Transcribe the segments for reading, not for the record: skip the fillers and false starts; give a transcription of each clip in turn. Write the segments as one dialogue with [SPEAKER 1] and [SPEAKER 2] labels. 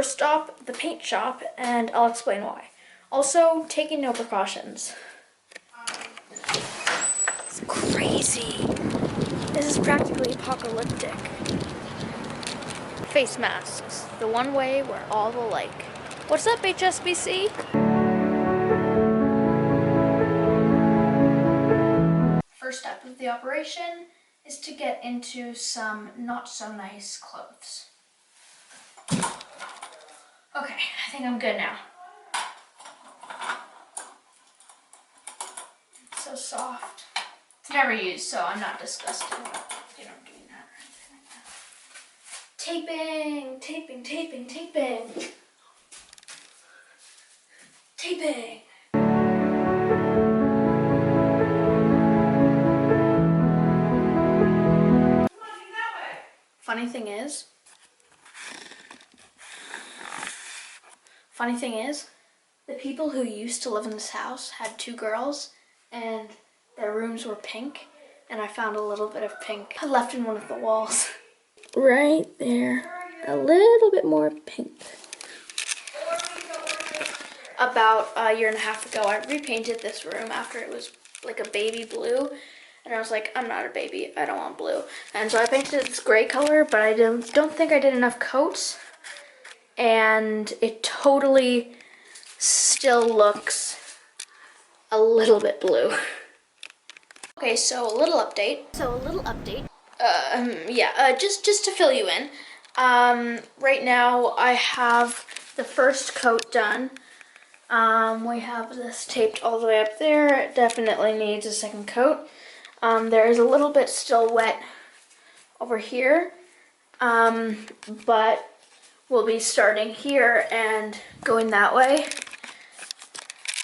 [SPEAKER 1] First stop, the paint shop, and I'll explain why. Also, taking no precautions. It's crazy. This is practically apocalyptic. Face masks, the one way we're all alike. What's up, HSBC? First step of the operation is to get into some not so nice clothes. Okay, I think I'm good now. It's so soft. It's never used, so I'm not disgusted about, doing that or anything like that. Taping, taping, taping, taping. Taping. Funny thing is, the people who used to live in this house had 2 girls, and their rooms were pink, and I found a little bit of pink left in one of the walls. Right there, a little bit more pink. About a year and a half ago, I repainted this room after it was like a baby blue. And I was like, I'm not a baby, I don't want blue. And so I painted it this gray color, but I don't think I did enough coats. And it totally still looks a little bit blue. Okay, so a little update. Just to fill you in. Right now I have the first coat done. We have this taped all the way up there. It definitely needs a second coat. There is a little bit still wet over here, but we'll be starting here and going that way.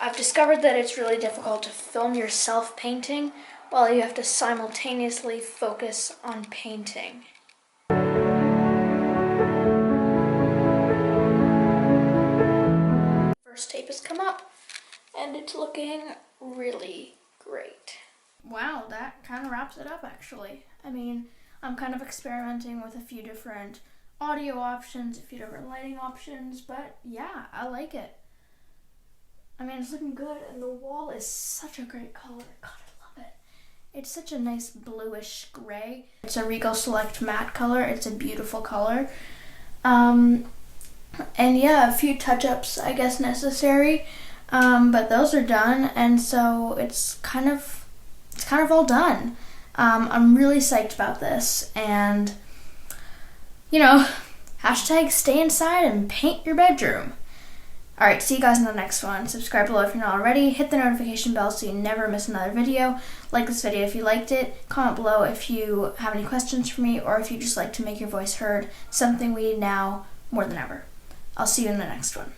[SPEAKER 1] I've discovered that it's really difficult to film yourself painting while you have to simultaneously focus on painting. First tape has come up, and it's looking really great. Wow, that kind of wraps it up actually. I mean, I'm kind of experimenting with a few different audio options, a few different lighting options, but yeah, I like it. I mean, it's looking good, and the wall is such a great color. God, I love it. It's such a nice bluish gray. It's a Regal Select matte color. It's a beautiful color. And yeah, a few touch-ups, I guess, necessary, but those are done, and so it's kind of all done. I'm really psyched about this, and hashtag stay inside and paint your bedroom. Alright, see you guys in the next one. Subscribe below if you're not already. Hit the notification bell so you never miss another video. Like this video if you liked it. Comment below if you have any questions for me, or if you just like to make your voice heard. Something we need now more than ever. I'll see you in the next one.